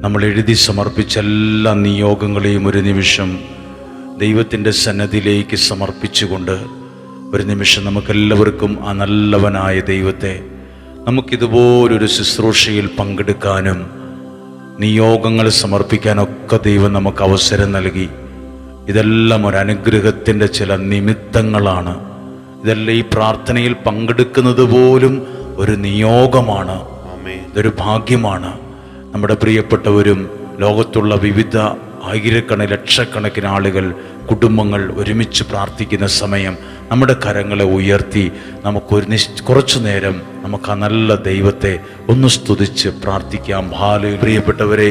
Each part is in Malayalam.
നമ്മൾ എഴുതി സമർപ്പിച്ച എല്ലാ നിയോഗങ്ങളെയും ഒരു നിമിഷം ദൈവത്തിൻ്റെ സന്നദ്ധിയിലേക്ക് സമർപ്പിച്ചുകൊണ്ട് ഒരു നിമിഷം നമുക്കെല്ലാവർക്കും ആ നല്ലവനായ ദൈവത്തെ നമുക്കിതുപോലൊരു ശുശ്രൂഷയിൽ പങ്കെടുക്കാനും നിയോഗങ്ങൾ സമർപ്പിക്കാനൊക്കെ ദൈവം നമുക്ക് അവസരം നൽകി. ഇതെല്ലാം ഒരു അനുഗ്രഹത്തിൻ്റെ ചില നിമിത്തങ്ങളാണ്. ഇതെല്ലാം ഈ പ്രാർത്ഥനയിൽ പങ്കെടുക്കുന്നത് പോലും ഒരു നിയോഗമാണ്, ഇതൊരു ഭാഗ്യമാണ്. നമ്മുടെ പ്രിയപ്പെട്ടവരും ലോകത്തുള്ള വിവിധ ആയിരക്കണക്കിന് ലക്ഷക്കണക്കിന് ആളുകൾ, കുടുംബങ്ങൾ ഒരുമിച്ച് പ്രാർത്ഥിക്കുന്ന സമയം നമ്മുടെ കരങ്ങളെ ഉയർത്തി നമുക്കൊരു കുറച്ചു നേരം നമുക്ക് ആ നല്ല ദൈവത്തെ ഒന്ന് സ്തുതിച്ച് പ്രാർത്ഥിക്കാം. ഹാലേ. പ്രിയപ്പെട്ടവരെ,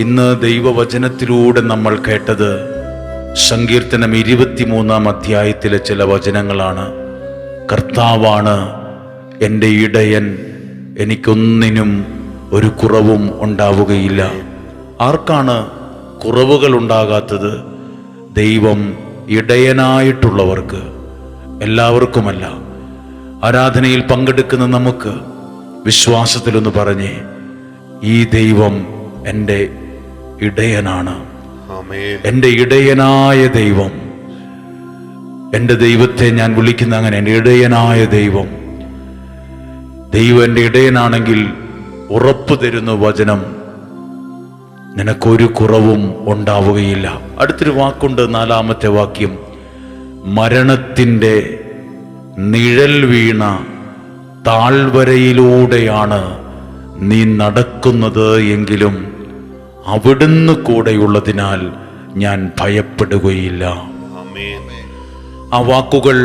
ഇന്ന് ദൈവവചനത്തിലൂടെ നമ്മൾ കേട്ടത് സങ്കീർത്തനം 23 അധ്യായത്തിലെ ചില വചനങ്ങളാണ്. കർത്താവാണ് എൻ്റെ ഇടയൻ, എനിക്കൊന്നിനും ഒരു കുറവും ഉണ്ടാവുകയില്ല. ആർക്കാണ് കുറവുകൾ ഉണ്ടാകാത്തത്? ദൈവം ഇടയനായിട്ടുള്ളവർക്ക്, എല്ലാവർക്കുമല്ല. ആരാധനയിൽ പങ്കെടുക്കുന്ന നമുക്ക് വിശ്വാസത്തിലൊന്ന് പറഞ്ഞേ, ഈ ദൈവം എൻ്റെ ഇടയനാണ്, എൻ്റെ ഇടയനായ ദൈവം. എൻ്റെ ദൈവത്തെ ഞാൻ വിളിക്കുന്ന അങ്ങനെ, എൻ്റെ ഇടയനായ ദൈവം. ദൈവം എൻ്റെ ഇടയനാണെങ്കിൽ ഉറപ്പു തരുന്ന വചനം, നിനക്കൊരു കുറവും ഉണ്ടാവുകയില്ല. അടുത്തൊരു വാക്കുണ്ട്, 4-ാമത്തെ വാക്യം, മരണത്തിൻ്റെ നിഴൽ വീണ താഴ്വരയിലൂടെയാണ് നീ നടക്കുന്നത് എങ്കിലും അവിടുന്ന് കൂടെയുള്ളതിനാൽ ഞാൻ ഭയപ്പെടുകയില്ല. ആ വാക്കുകൾ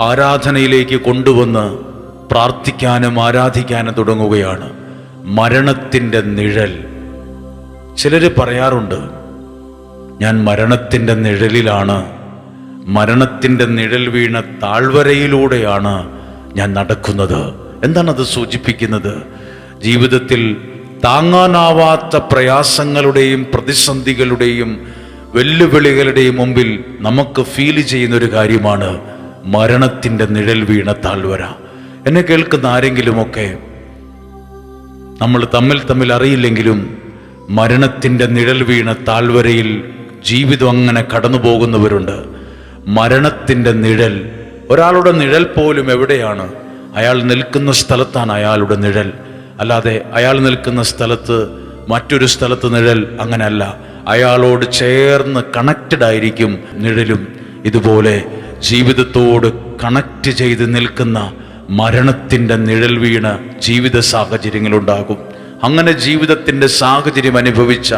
ആരാധനയിലേക്ക് കൊണ്ടുവന്ന് പ്രാർത്ഥിക്കാനും ആരാധിക്കാനും തുടങ്ങുകയാണ്. മരണത്തിൻ്റെ നിഴൽ. ചിലർ പറയാറുണ്ട്, ഞാൻ മരണത്തിൻ്റെ നിഴലിലാണ്, മരണത്തിൻ്റെ നിഴൽ വീണ താഴ്വരയിലൂടെയാണ് ഞാൻ നടക്കുന്നത്. എന്താണത് സൂചിപ്പിക്കുന്നത്? ജീവിതത്തിൽ താങ്ങാനാവാത്ത പ്രയാസങ്ങളുടെയും പ്രതിസന്ധികളുടെയും വെല്ലുവിളികളുടെയും മുമ്പിൽ നമുക്ക് ഫീൽ ചെയ്യുന്നൊരു കാര്യമാണ് മരണത്തിൻ്റെ നിഴൽ വീണ താഴ്വര. എന്നെ കേൾക്കുന്ന ആരെങ്കിലുമൊക്കെ, നമ്മൾ തമ്മിൽ അറിയില്ലെങ്കിലും മരണത്തിൻ്റെ നിഴൽ വീണ താഴ്വരയിൽ ജീവിതം അങ്ങനെ കടന്നു പോകുന്നവരുണ്ട്. മരണത്തിൻ്റെ നിഴൽ, ഒരാളുടെ നിഴൽ പോലും എവിടെയാണ്? അയാൾ നിൽക്കുന്ന സ്ഥലത്താണ് അയാളുടെ നിഴൽ. അല്ലാതെ അയാൾ നിൽക്കുന്ന സ്ഥലത്ത് മറ്റൊരു സ്ഥലത്ത് നിഴൽ, അങ്ങനെയല്ല. അയാളോട് ചേർന്ന് കണക്റ്റഡ് ആയിരിക്കും നിഴലും. ഇതുപോലെ ജീവിതത്തോട് കണക്റ്റ് ചെയ്ത് നിൽക്കുന്ന മരണത്തിൻ്റെ നിഴൽ വീണ ജീവിത സാഹചര്യങ്ങളുണ്ടാകും. അങ്ങനെ ജീവിതത്തിൻ്റെ സാഹചര്യം അനുഭവിച്ച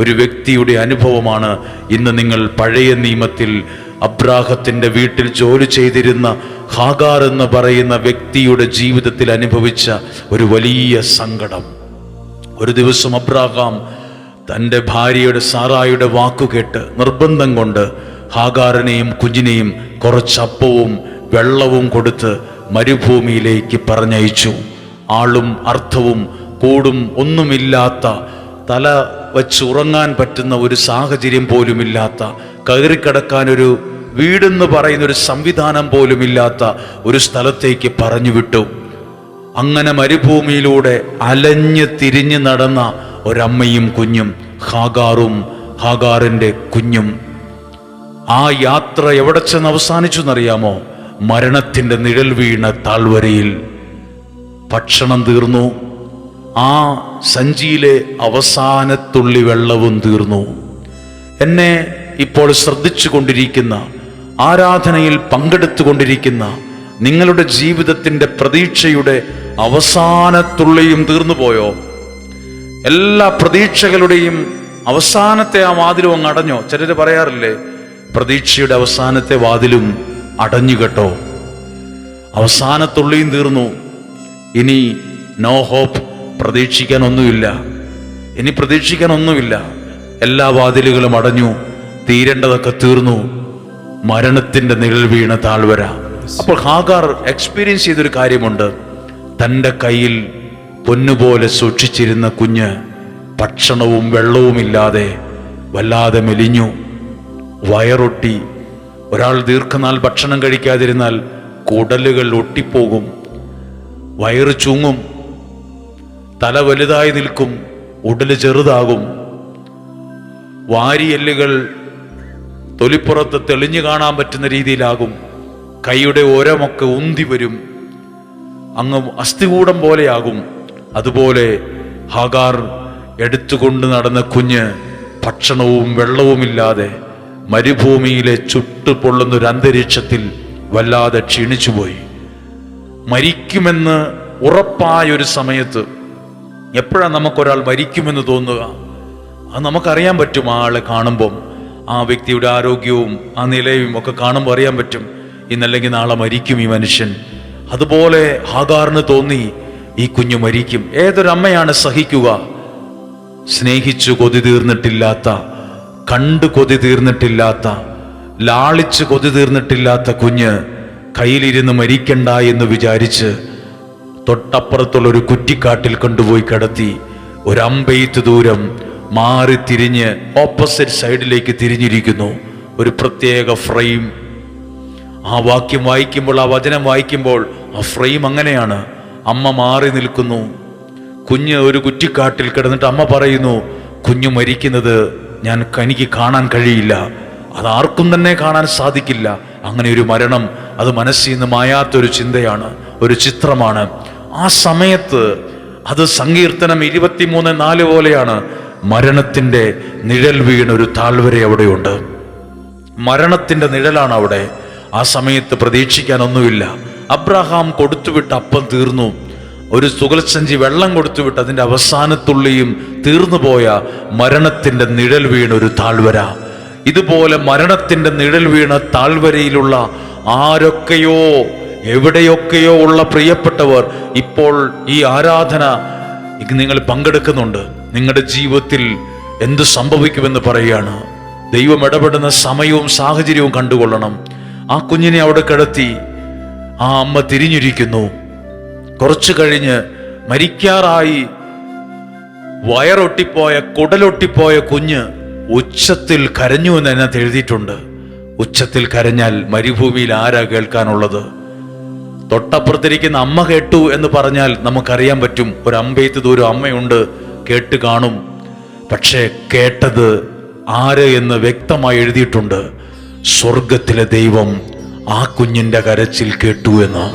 ഒരു വ്യക്തിയുടെ അനുഭവമാണ് ഇന്ന് നിങ്ങൾ പഴയ നിയമത്തിൽ അബ്രാഹത്തിൻ്റെ വീട്ടിൽ ജോലി ചെയ്തിരുന്ന ഹാഗാർ എന്ന് പറയുന്ന വ്യക്തിയുടെ ജീവിതത്തിൽ അനുഭവിച്ച ഒരു വലിയ സങ്കടം. ഒരു ദിവസം അബ്രാഹാം തൻ്റെ ഭാര്യയുടെ സാറായുടെ വാക്കുകേട്ട് നിർബന്ധം കൊണ്ട് ഹാഗാറിനെയും കുഞ്ഞിനെയും കുറച്ചപ്പവും വെള്ളവും കൊടുത്ത് മരുഭൂമിയിലേക്ക് പറഞ്ഞയച്ചു. ആളും അർത്ഥവും കൂടും ഒന്നുമില്ലാത്ത, തല വച്ച് ഉറങ്ങാൻ പറ്റുന്ന ഒരു സാഹചര്യം പോലുമില്ലാത്ത, കയറിക്കിടക്കാൻ ഒരു വീടെന്ന് പറയുന്ന ഒരു സംവിധാനം പോലുമില്ലാത്ത ഒരു സ്ഥലത്തേക്ക് പറഞ്ഞു വിട്ടു. അങ്ങനെ മരുഭൂമിയിലൂടെ അലഞ്ഞ് തിരിഞ്ഞ് നടന്ന ഒരമ്മയും കുഞ്ഞും, ഹാഗാറും ഹാഗാറിൻ്റെ കുഞ്ഞും. ആ യാത്ര എവിടെ ചെന്ന് അവസാനിച്ചു എന്നറിയാമോ? മരണത്തിൻ്റെ നിഴൽ വീണ താഴ്വരയിൽ. ഭക്ഷണം തീർന്നു, ആ സഞ്ചിയിലെ അവസാനത്തുള്ളി വെള്ളവും തീർന്നു. എന്നെ ഇപ്പോൾ ശ്രദ്ധിച്ചു കൊണ്ടിരിക്കുന്ന, ആരാധനയിൽ പങ്കെടുത്തുകൊണ്ടിരിക്കുന്ന നിങ്ങളുടെ ജീവിതത്തിൻ്റെ പ്രതീക്ഷയുടെ അവസാനത്തുള്ളിയും തീർന്നു പോയോ? എല്ലാ പ്രതീക്ഷകളുടെയും അവസാനത്തെ ആ വാതിലും അങ്ങ് അടഞ്ഞോ? ചിലർ പറയാറില്ലേ, പ്രതീക്ഷയുടെ അവസാനത്തെ വാതിലും അടഞ്ഞു കേട്ടോ. അവസാനത്തുള്ളിയും തീർന്നു. ഇനി നോ ഹോപ്പ്, പ്രതീക്ഷിക്കാൻ ഒന്നുമില്ല. ഇനി പ്രതീക്ഷിക്കാൻ ഒന്നുമില്ല. എല്ലാ വാതിലുകളും അടഞ്ഞു, തീരേണ്ടതൊക്കെ തീർന്നു. മരണത്തിൻ്റെ നിഴൽ വീണ താഴ്വര. അപ്പോൾ ഹാഗാർ എക്സ്പീരിയൻസ് ചെയ്തൊരു കാര്യമുണ്ട്. തൻ്റെ കയ്യിൽ പൊന്നുപോലെ സൂക്ഷിച്ചിരുന്ന കുഞ്ഞ് ഭക്ഷണവും വെള്ളവുമില്ലാതെ വല്ലാതെ മെലിഞ്ഞു, വയറൊട്ടി. ഒരാൾ ദീർഘനാൾ ഭക്ഷണം കഴിക്കാതിരുന്നാൽ കുടലുകൾ ഒട്ടിപ്പോകും, വയറ് ചുങ്ങും, തല വലുതായി നിൽക്കും, ഉടല് ചെറുതാകും, വാരിയെല്ലുകൾ തൊലിപ്പുറത്ത് തെളിഞ്ഞു കാണാൻ പറ്റുന്ന രീതിയിലാകും, കൈയുടെ ഓരമൊക്കെ ഉന്തി വരും, അങ്ങ് അസ്ഥികൂടം പോലെയാകും. അതുപോലെ ഹാഗാർ എടുത്തുകൊണ്ട് നടന്ന കുഞ്ഞ് ഭക്ഷണവും വെള്ളവുമില്ലാതെ മരുഭൂമിയിലെ ചുട്ടുപൊള്ളുന്നൊരു അന്തരീക്ഷത്തിൽ വല്ലാതെ ക്ഷീണിച്ചുപോയി. മരിക്കുമെന്ന് ഉറപ്പായൊരു സമയത്ത്, എപ്പോഴാണ് നമുക്കൊരാൾ മരിക്കുമെന്ന് തോന്നുക? അത് നമുക്കറിയാൻ പറ്റും. ആ ആളെ കാണുമ്പം, ആ വ്യക്തിയുടെ ആരോഗ്യവും ആ നിലയും ഒക്കെ കാണുമ്പോൾ അറിയാൻ പറ്റും, ഇന്നല്ലെങ്കിൽ നാളെ മരിക്കും ഈ മനുഷ്യൻ. അതുപോലെ ഹാഗാറിന് തോന്നി, ഈ കുഞ്ഞു മരിക്കും. ഏതൊരമ്മയാണ് സഹിക്കുക? സ്നേഹിച്ചു കൊതി തീർന്നിട്ടില്ലാത്ത, കണ്ടു കൊതി തീർന്നിട്ടില്ലാത്ത, ലാളിച്ച് കൊതി തീർന്നിട്ടില്ലാത്ത കുഞ്ഞ് കയ്യിലിരുന്ന് മരിക്കണ്ട എന്ന് വിചാരിച്ച് തൊട്ടപ്പുറത്തുള്ള ഒരു കുറ്റിക്കാട്ടിൽ കൊണ്ടുപോയി കിടത്തി. ഒരു അമ്പെയ്ത്ത് ദൂരം മാറി തിരിഞ്ഞ് ഓപ്പോസിറ്റ് സൈഡിലേക്ക് തിരിഞ്ഞിരിക്കുന്നു. ഒരു പ്രത്യേക ഫ്രെയിം. ആ വാക്യം വായിക്കുമ്പോൾ, ആ വചനം വായിക്കുമ്പോൾ ആ ഫ്രെയിം അങ്ങനെയാണ്. അമ്മ മാറി നിൽക്കുന്നു, കുഞ്ഞ് ഒരു കുറ്റിക്കാട്ടിൽ കിടന്നിട്ട് അമ്മ പറയുന്നു, കുഞ്ഞു മരിക്കുന്നത് എനിക്ക് കാണാൻ കഴിയില്ല, അതാർക്കും തന്നെ കാണാൻ സാധിക്കില്ല. അങ്ങനെ ഒരു മരണം, അത് മനസ്സിൽ നിന്ന് മായാത്തൊരു ചിന്തയാണ്, ഒരു ചിത്രമാണ്. ആ സമയത്ത് അത് സങ്കീർത്തനം 23:4 പോലെയാണ്. മരണത്തിന്റെ നിഴൽ വീണൊരു താഴ്വര അവിടെയുണ്ട്. മരണത്തിന്റെ നിഴലാണ് അവിടെ. ആ സമയത്ത് പ്രതീക്ഷിക്കാനൊന്നുമില്ല. അബ്രഹാം കൊടുത്തുവിട്ട അപ്പം തീർന്നു. ഒരു തുകൽസഞ്ചി വെള്ളം കൊടുത്തുവിട്ട് അതിൻ്റെ അവസാനത്തുള്ളിയും തീർന്നുപോയ മരണത്തിന്റെ നിഴൽ വീണൊരു താഴ്വര. ഇതുപോലെ മരണത്തിന്റെ നിഴൽ വീണ താഴ്വരയിലുള്ള ആരൊക്കെയോ എവിടെയൊക്കെയോ ഉള്ള പ്രിയപ്പെട്ടവർ ഇപ്പോൾ ഈ ആരാധന നിങ്ങൾ പങ്കെടുക്കുന്നുണ്ട്. നിങ്ങളുടെ ജീവിതത്തിൽ എന്ത് സംഭവിക്കുമെന്ന് പറയുകയാണ്. ദൈവം ഇടപെടുന്ന സമയവും സാഹചര്യവും കണ്ടുകൊള്ളണം. ആ കുഞ്ഞിനെ അവിടെ കിടത്തി. ആ അമ്മ തിരിഞ്ഞിരിക്കുന്നു. കുറച്ചു കഴിഞ്ഞ് മരിക്കാറായി വയറൊട്ടിപ്പോയ, കുടലൊട്ടിപ്പോയ കുഞ്ഞ് ഉച്ചത്തിൽ കരഞ്ഞു എന്ന് അതിനകത്ത് എഴുതിയിട്ടുണ്ട്. ഉച്ചത്തിൽ കരഞ്ഞാൽ മരുഭൂമിയിൽ ആരാ കേൾക്കാനുള്ളത്? തൊട്ടപ്പുറത്തിരിക്കുന്ന അമ്മ കേട്ടു എന്ന് പറഞ്ഞാൽ നമുക്കറിയാൻ പറ്റും, ഒരു അമ്പെയ്ത്ത് ദൂരം അമ്മയുണ്ട്, കേട്ട് കാണും. പക്ഷേ കേട്ടത് ആര് എന്ന് വ്യക്തമായി എഴുതിയിട്ടുണ്ട്. സ്വർഗത്തിലെ ദൈവം ആ കുഞ്ഞിന്റെ കരച്ചിൽ കേട്ടു എന്ന്.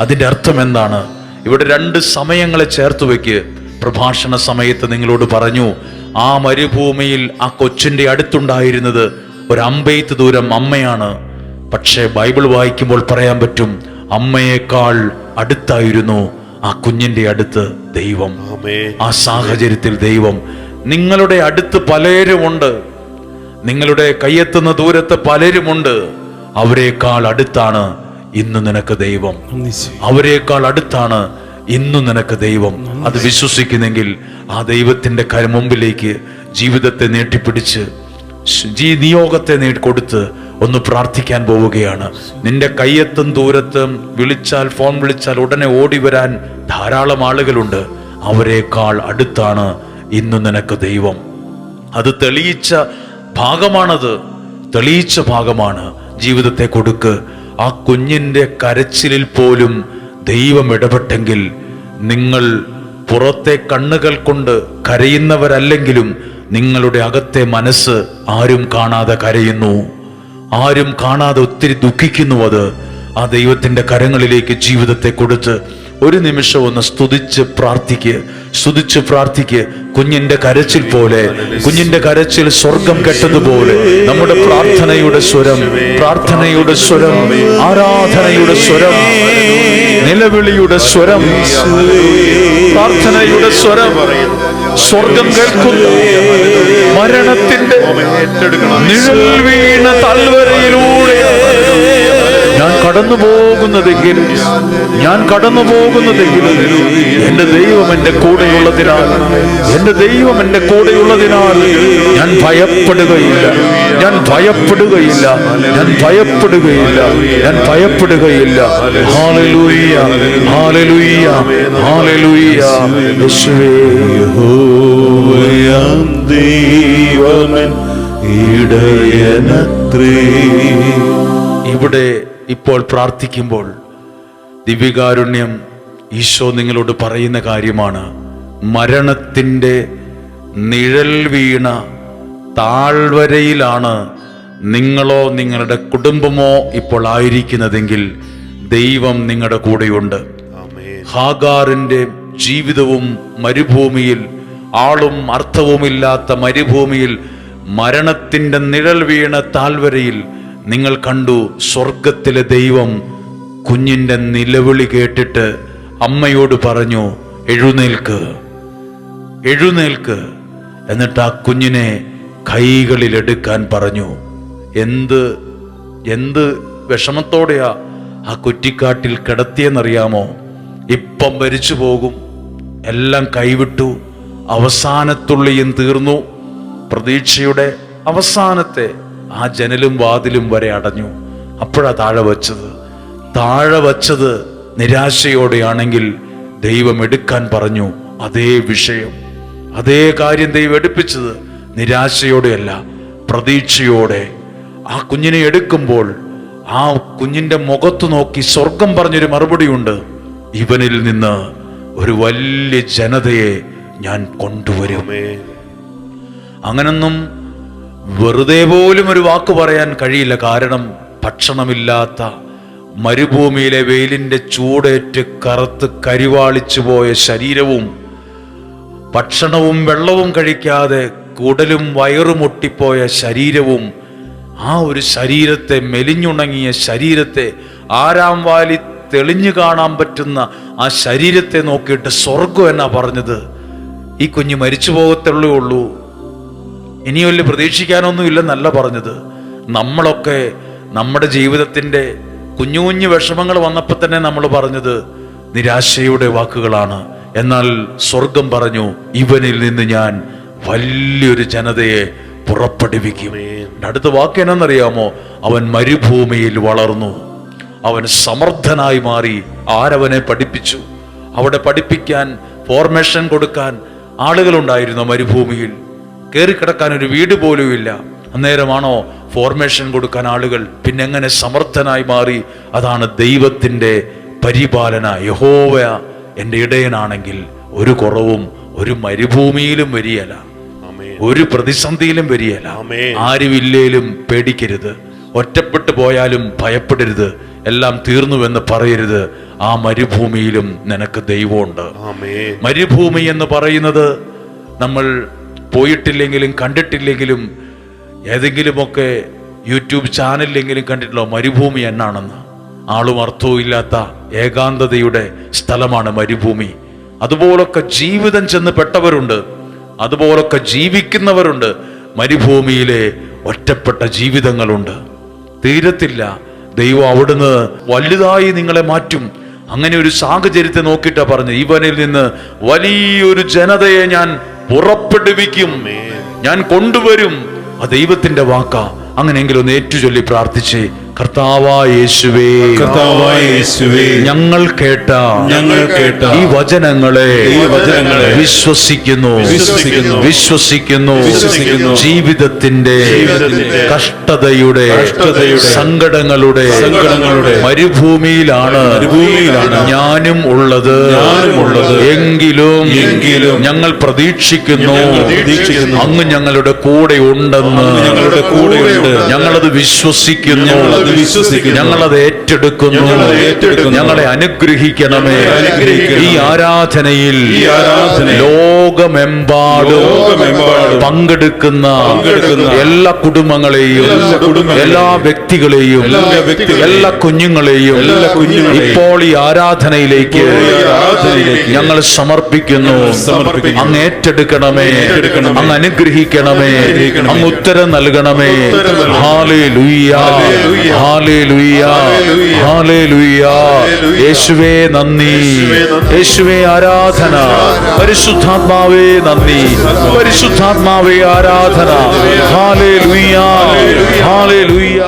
അതിന്റെ അർത്ഥം എന്താണ്? ഇവിടെ 2 സമയങ്ങളെ ചേർത്ത് വെക്ക്. പ്രഭാഷണ സമയത്ത് നിങ്ങളോട് പറഞ്ഞു, ആ മരുഭൂമിയിൽ ആ കൊച്ചിന്റെ അടുത്തുണ്ടായിരുന്നത് ഒരു അമ്പെയ്ത്ത് ദൂരം അമ്മയാണ്. പക്ഷേ ബൈബിൾ വായിക്കുമ്പോൾ പറയാൻ പറ്റും, അമ്മയേക്കാൾ അടുത്തായിരുന്നു ആ കുഞ്ഞിന്റെ അടുത്ത് ദൈവം. ആ സാഹചര്യത്തിൽ ദൈവം നിങ്ങളുടെ അടുത്ത് പലരുമുണ്ട്, നിങ്ങളുടെ കയ്യെത്തുന്ന ദൂരത്ത് പലരുമുണ്ട്. അവരെക്കാൾ അടുത്താണ് ഇന്ന് നിനക്ക് ദൈവം. അവരെക്കാൾ അടുത്താണ് ഇന്ന് നിനക്ക് ദൈവം. അത് വിശ്വസിക്കുന്നെങ്കിൽ ആ ദൈവത്തിന്റെ മുമ്പിലേക്ക് ജീവിതത്തെ നീട്ടിപ്പിടിച്ച് നിയോഗത്തെ കൊടുത്ത് ഒന്ന് പ്രാർത്ഥിക്കാൻ പോവുകയാണ്. നിന്റെ കയ്യെത്തും ദൂരത്ത് വിളിച്ചാൽ, ഫോൺ വിളിച്ചാൽ ഉടനെ ഓടി വരാൻ ധാരാളം ആളുകളുണ്ട്. അവരെക്കാൾ അടുത്താണ് ഇന്ന് നിനക്ക് ദൈവം. അത് തെളിയിച്ച ഭാഗമാണത്, തെളിയിച്ച ഭാഗമാണ്. ജീവിതത്തെ കൊടുക്ക്. ആ കുഞ്ഞിന്റെ കരച്ചിലിൽ പോലും ദൈവം ഇടപെട്ടെങ്കിൽ, നിങ്ങൾ പുറത്തെ കണ്ണുകൾ കൊണ്ട് കരയുന്നവരല്ലെങ്കിലും നിങ്ങളുടെ അകത്തെ മനസ്സ് ആരും കാണാതെ കരയുന്നു, ആരും കാണാതെ ഒത്തിരി ദുഃഖിക്കുന്നു. അത് ആ ദൈവത്തിന്റെ കരങ്ങളിലേക്ക് ജീവിതത്തെ കൊടുത്ത് ഒരു നിമിഷം ഒന്ന് സ്തുതിച്ച് പ്രാർത്ഥിക്ക്. കുഞ്ഞിന്റെ കരച്ചിൽ പോലെ, കുഞ്ഞിന്റെ കരച്ചിൽ സ്വർഗം കെട്ടതുപോലെ നമ്മുടെ പ്രാർത്ഥനയുടെ സ്വരം, ആരാധനയുടെ സ്വരം, നിലവിളിയുടെ സ്വരം, പ്രാർത്ഥനയുടെ സ്വരം സ്വർഗം കേൾക്കുന്നു. മരണത്തിന്റെ നിഴൽ വീണ താഴ്വരയിലൂടെ ഞാൻ കടന്നു പോകുന്നതെങ്കിൽ എന്റെ ദൈവം എന്റെ കൂടെയുള്ളതിനാൽ, ഞാൻ ഭയപ്പെടുകയില്ല. Hallelujah, hallelujah, hallelujah. യേശുവേ, ദൈവമേ ഇടയനത്രേ. ഇവിടെ ഇപ്പോൾ പ്രാർത്ഥിക്കുമ്പോൾ ദിവ്യകാരുണ്യം ഈശോ നിങ്ങളോട് പറയുന്ന കാര്യമാണ്. മരണത്തിൻ്റെ നിഴൽ വീണ താഴ്വരയിലാണ് നിങ്ങളോ നിങ്ങളുടെ കുടുംബമോ ഇപ്പോൾ ആയിരിക്കുന്നതെങ്കിൽ ദൈവം നിങ്ങളുടെ കൂടെയുണ്ട്. ഹാഗാറിന്റെ ജീവിതവും മരുഭൂമിയിൽ, ആളും അർത്ഥവുമില്ലാത്ത മരുഭൂമിയിൽ, മരണത്തിന്റെ നിഴൽ വീണ താഴ്വരയിൽ നിങ്ങൾ കണ്ടു സ്വർഗത്തിലെ ദൈവം കുഞ്ഞിന്റെ നിലവിളി കേട്ടിട്ട് അമ്മയോട് പറഞ്ഞു, എഴുന്നേൽക്ക്, എഴുന്നേൽക്ക്. എന്നിട്ട് ആ കുഞ്ഞിനെ കൈകളിൽ എടുക്കാൻ പറഞ്ഞു. എന്ത് വിഷമത്തോടെയാ ആ കുറ്റിക്കാട്ടിൽ കിടത്തിയെന്നറിയാമോ? ഇപ്പം മരിച്ചു പോകും, എല്ലാം കൈവിട്ടു, അവസാനത്തുള്ളിയും തീർന്നു. പ്രതീക്ഷയുടെ അവസാനത്തെ ആ ജനലും വാതിലും വരെ അടഞ്ഞു. അപ്പോഴാ താഴെ വച്ചത് നിരാശയോടെയാണെങ്കിൽ ദൈവം എടുക്കാൻ പറഞ്ഞു. അതേ വിഷയം, അതേ കാര്യം ദൈവം എടുപ്പിച്ചത് നിരാശയോടെയല്ല, പ്രതീക്ഷയോടെ. ആ കുഞ്ഞിനെ എടുക്കുമ്പോൾ ആ കുഞ്ഞിന്റെ മുഖത്ത് നോക്കി സ്വർഗം പറഞ്ഞൊരു മറുപടിയുണ്ട്, ഇവനിൽ നിന്ന് ഒരു വലിയ ജനതയെ ഞാൻ കൊണ്ടുവരും. അങ്ങനൊന്നും വെറുതെ പോലും ഒരു വാക്ക് പറയാൻ കഴിയില്ല. കാരണം ഭക്ഷണമില്ലാത്ത മരുഭൂമിയിലെ വെയിലിന്റെ ചൂടേറ്റ് കറുത്ത് കരിവാളിച്ചു പോയ ശരീരവും, ഭക്ഷണവും വെള്ളവും കഴിക്കാതെ കുടലും വയറുമുട്ടിപ്പോയ ശരീരവും, ആ ഒരു ശരീരത്തെ, മെലിഞ്ഞുണങ്ങിയ ശരീരത്തെ, ആരാം വാലി തെളിഞ്ഞു കാണാൻ പറ്റുന്ന ആ ശരീരത്തെ നോക്കിയിട്ട് സ്വർഗം എന്നാ പറഞ്ഞത്, ഈ കുഞ്ഞ് മരിച്ചു പോകത്തുള്ളേ ഉള്ളൂ, ഇനി വലിയ പ്രതീക്ഷിക്കാനൊന്നും ഇല്ലെന്നല്ല പറഞ്ഞത്. നമ്മളൊക്കെ നമ്മുടെ ജീവിതത്തിന്റെ കുഞ്ഞു കുഞ്ഞു വിഷമങ്ങൾ വന്നപ്പോൾ തന്നെ നമ്മൾ പറഞ്ഞത് നിരാശയുടെ വാക്കുകളാണ്. എന്നാൽ സ്വർഗം പറഞ്ഞു, ഇവനിൽ നിന്ന് ഞാൻ വലിയൊരു ജനതയെ പുറപ്പെടുവിക്കും. അടുത്ത വാക്ക് എന്നറിയാമോ? അവൻ മരുഭൂമിയിൽ വളർന്നു, അവൻ സമർത്ഥനായി മാറി. ആരവനെ പഠിപ്പിച്ചു? അവിടെ പഠിപ്പിക്കാൻ, ഫോർമേഷൻ കൊടുക്കാൻ ആളുകളുണ്ടായിരുന്നു. മരുഭൂമിയിൽ കയറിക്കിടക്കാൻ ഒരു വീട് പോലും ഇല്ല. അന്നേരമാണോ ഫോർമേഷൻ കൊടുക്കാൻ ആളുകൾ? പിന്നെ എങ്ങനെ സമർത്ഥനായി മാറി? അതാണ് ദൈവത്തിന്റെ പരിപാലന. യഹോവ എൻ്റെ ഇടയനാണെങ്കിൽ ഒരു കുറവും ഒരു മരുഭൂമിയിലും വരികയില്ല, ഒരു പ്രതിസന്ധിയിലും വരികയില്ല. ആരുമില്ലേലും പേടിക്കരുത്, ഒറ്റപ്പെട്ടു പോയാലും ഭയപ്പെടരുത്, എല്ലാം തീർന്നുവെന്ന് പറയരുത്. ആ മരുഭൂമിയിലും നിനക്ക് ദൈവമുണ്ട്. മരുഭൂമി എന്ന് പറയുന്നത് നമ്മൾ പോയിട്ടില്ലെങ്കിലും കണ്ടിട്ടില്ലെങ്കിലും ഏതെങ്കിലുമൊക്കെ യൂട്യൂബ് ചാനലിലെങ്കിലും കണ്ടിട്ടുള്ളോ മരുഭൂമി എന്നാണെന്ന്? ആളും അർത്ഥവും ഇല്ലാത്ത ഏകാന്തതയുടെ സ്ഥലമാണ് മരുഭൂമി. അതുപോലൊക്കെ ജീവിതം ചെന്ന് പെട്ടവരുണ്ട്, അതുപോലൊക്കെ ജീവിക്കുന്നവരുണ്ട്. മരുഭൂമിയിലെ ഒറ്റപ്പെട്ട ജീവിതങ്ങളുണ്ട്, തീരത്തില്ല. ദൈവം അവിടുന്ന് വലുതായി നിങ്ങളെ മാറ്റും. അങ്ങനെ ഒരു സാഹചര്യത്തെ നോക്കിയിട്ടാ പറഞ്ഞു, ഇവനിൽ നിന്ന് വലിയൊരു ജനതയെ ഞാൻ പുറപ്പെടുവിക്കും, ഞാൻ കൊണ്ടുവരും. ആ ദൈവത്തിന്റെ വാക്കാ. അങ്ങനെയെങ്കിലും ഒന്ന് ഏറ്റുചൊല്ലി പ്രാർത്ഥിച്ച്, കർത്താവായ യേശുവേ, ഞങ്ങൾ കേട്ട ഈ വചനങ്ങളെ വിശ്വസിക്കുന്നു. ജീവിതത്തിന്റെ കഷ്ടതയുടെ സങ്കടങ്ങളുടെ മരുഭൂമിയിലാണ് ഞാനും ഉള്ളത്. എങ്കിലും ഞങ്ങൾ പ്രതീക്ഷിക്കുന്നു അങ്ങ് ഞങ്ങളുടെ കൂടെ ഉണ്ടെന്ന്. ഞങ്ങളത് വിശ്വസിക്കുന്നു, ഞങ്ങളത് ഏറ്റെടുക്കുന്നു. ഞങ്ങളെ അനുഗ്രഹിക്കണമേ. ഈ ആരാധനയിൽ ലോകമെമ്പാടും പങ്കെടുക്കുന്ന എല്ലാ കുടുംബങ്ങളെയും, എല്ലാ വ്യക്തികളെയും, എല്ലാ കുഞ്ഞുങ്ങളെയും ഇപ്പോൾ ഈ ആരാധനയിലേക്ക് ഞങ്ങൾ സമർപ്പിക്കുന്നു. അങ്ങ് ഏറ്റെടുക്കണമേ, അങ്ങ് അനുഗ്രഹിക്കണമേ, അങ്ങ് ഉത്തരം നൽകണമേ. Hallelujah, hallelujah, hallelujah. യേശുവേ നന്ദി, യേശുവേ ആരാധന. പരിശുദ്ധാത്മാവേ നന്ദി, പരിശുദ്ധാത്മാവേ ആരാധന. Hallelujah, hallelujah.